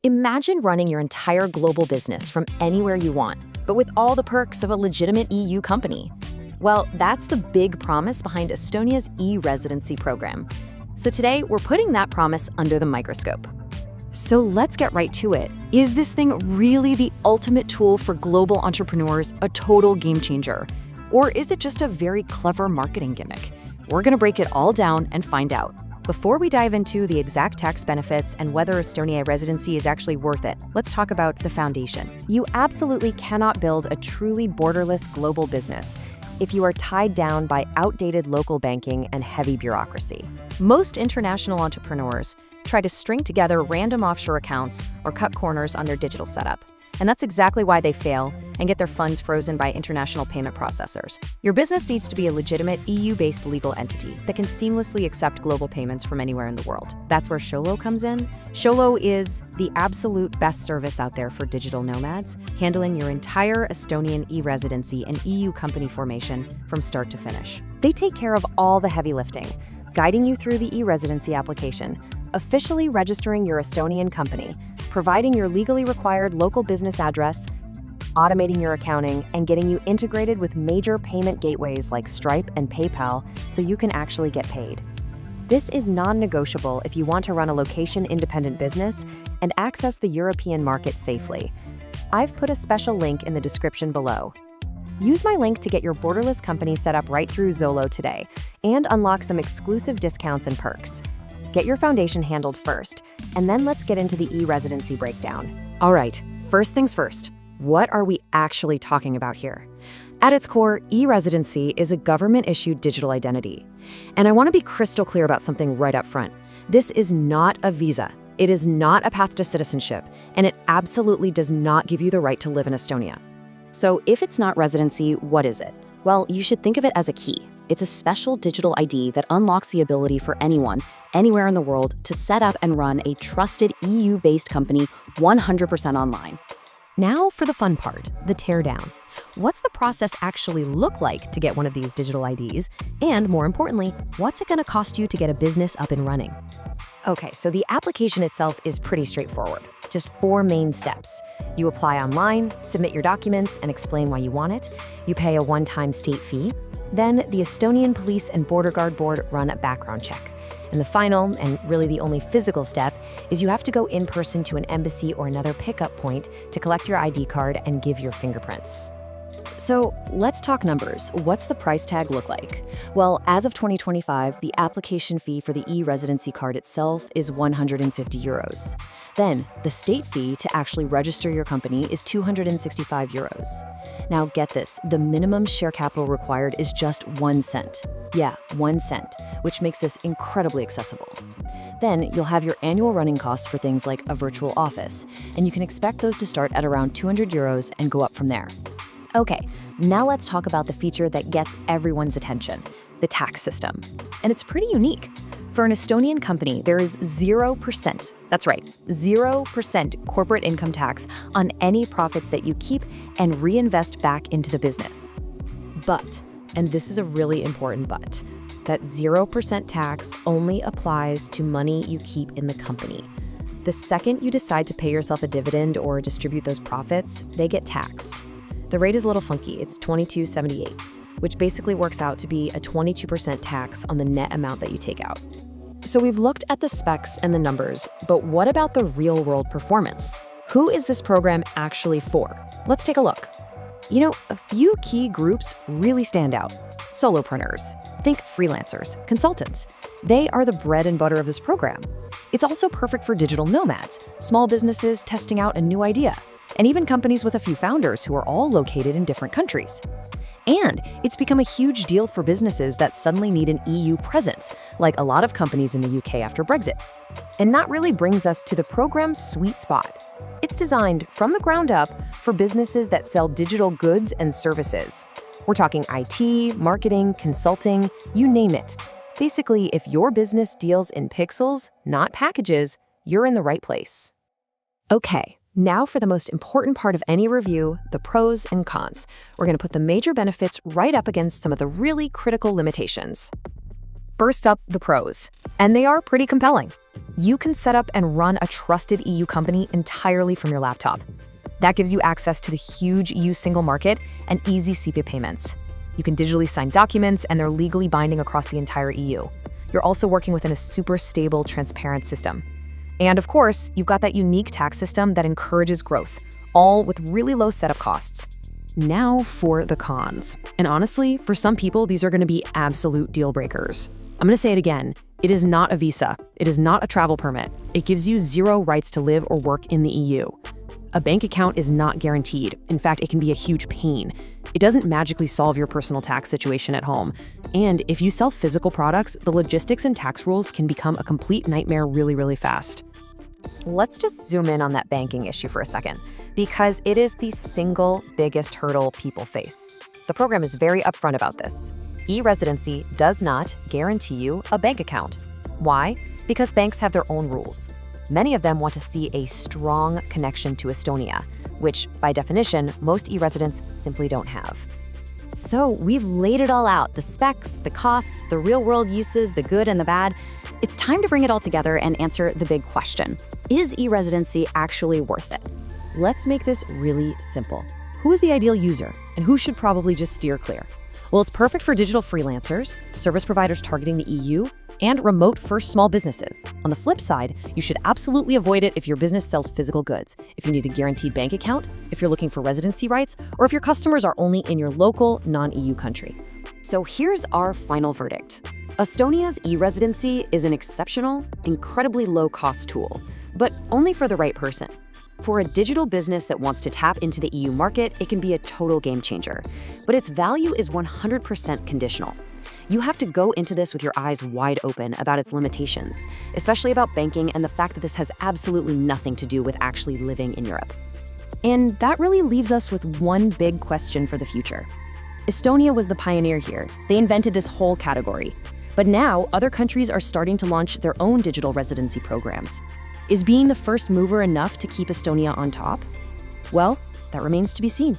Imagine running your entire global business from anywhere you want, but with all the perks of a legitimate EU company. Well, that's the big promise behind Estonia's E-Residency program. So today, we're putting that promise under the microscope. So let's get right to it. Is this thing really the ultimate tool for global entrepreneurs, a total game changer? Or is it just a very clever marketing gimmick? We're going to break it all down and find out. Before we dive into the exact tax benefits and whether Estonia residency is actually worth it, let's talk about the foundation. You absolutely cannot build a truly borderless global business if you are tied down by outdated local banking and heavy bureaucracy. Most international entrepreneurs try to string together random offshore accounts or cut corners on their digital setup. And that's exactly why they fail and get their funds frozen by international payment processors. Your business needs to be a legitimate EU-based legal entity that can seamlessly accept global payments from anywhere in the world. That's where Sholo comes in. Sholo is the absolute best service out there for digital nomads, handling your entire Estonian e-residency and EU company formation from start to finish. They take care of all the heavy lifting, guiding you through the e-residency application, officially registering your Estonian company, providing your legally required local business address, automating your accounting, and getting you integrated with major payment gateways like Stripe and PayPal so you can actually get paid. This is non-negotiable if you want to run a location-independent business and access the European market safely. I've put a special link in the description below. Use my link to get your borderless company set up right through Zolo today and unlock some exclusive discounts and perks. Get your foundation handled first, and then let's get into the e-residency breakdown. All right, first things first. What are we actually talking about here? At its core, e-residency is a government-issued digital identity. And I want to be crystal clear about something right up front. This is not a visa. It is not a path to citizenship, and it absolutely does not give you the right to live in Estonia. So if it's not residency, what is it? Well, you should think of it as a key. It's a special digital ID that unlocks the ability for anyone, anywhere in the world, to set up and run a trusted EU-based company 100% online. Now for the fun part, the teardown. What's the process actually look like to get one of these digital IDs? And more importantly, what's it going to cost you to get a business up and running? Okay, so the application itself is pretty straightforward. Just 4 main steps. You apply online, submit your documents, and explain why you want it. You pay a one-time state fee. Then the Estonian Police and Border Guard Board run a background check. And the final, and really the only physical step, is you have to go in person to an embassy or another pickup point to collect your ID card and give your fingerprints. So let's talk numbers. What's the price tag look like? Well, as of 2025, the application fee for the e-residency card itself is 150 euros. Then the state fee to actually register your company is 265 euros. Now get this, the minimum share capital required is just 1 cent. Yeah, 1 cent, which makes this incredibly accessible. Then you'll have your annual running costs for things like a virtual office, and you can expect those to start at around 200 euros and go up from there. Okay, now let's talk about the feature that gets everyone's attention, the tax system. And it's pretty unique. For an Estonian company, there is 0%, that's right, 0% corporate income tax on any profits that you keep and reinvest back into the business. But, and this is a really important but, that 0% tax only applies to money you keep in the company. The second you decide to pay yourself a dividend or distribute those profits, they get taxed. The rate is a little funky, it's 22.78, which basically works out to be a 22% tax on the net amount that you take out. So we've looked at the specs and the numbers, but what about the real-world performance? Who is this program actually for? Let's take a look. You know, a few key groups really stand out. Solopreneurs. Think freelancers, consultants. They are the bread and butter of this program. It's also perfect for digital nomads, small businesses testing out a new idea, and even companies with a few founders who are all located in different countries. And it's become a huge deal for businesses that suddenly need an EU presence, like a lot of companies in the UK after Brexit. And that really brings us to the program's sweet spot. It's designed from the ground up for businesses that sell digital goods and services. We're talking IT, marketing, consulting, you name it. Basically, if your business deals in pixels, not packages, you're in the right place. Okay. Now for the most important part of any review, the pros and cons. We're going to put the major benefits right up against some of the really critical limitations. First up, the pros. And they are pretty compelling. You can set up and run a trusted EU company entirely from your laptop. That gives you access to the huge EU single market and easy SEPA payments. You can digitally sign documents, and they're legally binding across the entire EU. You're also working within a super stable, transparent system. And of course, you've got that unique tax system that encourages growth, all with really low setup costs. Now for the cons. And honestly, for some people, these are going to be absolute deal breakers. I'm going to say it again. It is not a visa. It is not a travel permit. It gives you zero rights to live or work in the EU. A bank account is not guaranteed. In fact, it can be a huge pain. It doesn't magically solve your personal tax situation at home. And if you sell physical products, the logistics and tax rules can become a complete nightmare really, really fast. Let's just zoom in on that banking issue for a second, because it is the single biggest hurdle people face. The program is very upfront about this. E-Residency does not guarantee you a bank account. Why? Because banks have their own rules. Many of them want to see a strong connection to Estonia, which, by definition, most e-residents simply don't have. So we've laid it all out, the specs, the costs, the real-world uses, the good and the bad. It's time to bring it all together and answer the big question. Is e-residency actually worth it? Let's make this really simple. Who is the ideal user, and who should probably just steer clear? Well, it's perfect for digital freelancers, service providers targeting the EU, and remote-first small businesses. On the flip side, you should absolutely avoid it if your business sells physical goods, if you need a guaranteed bank account, if you're looking for residency rights, or if your customers are only in your local, non-EU country. So here's our final verdict. Estonia's e-residency is an exceptional, incredibly low-cost tool, but only for the right person. For a digital business that wants to tap into the EU market, it can be a total game changer. But its value is 100% conditional. You have to go into this with your eyes wide open about its limitations, especially about banking and the fact that this has absolutely nothing to do with actually living in Europe. And that really leaves us with one big question for the future. Estonia was the pioneer here. They invented this whole category. But now, other countries are starting to launch their own digital residency programs. Is being the first mover enough to keep Estonia on top? Well, that remains to be seen.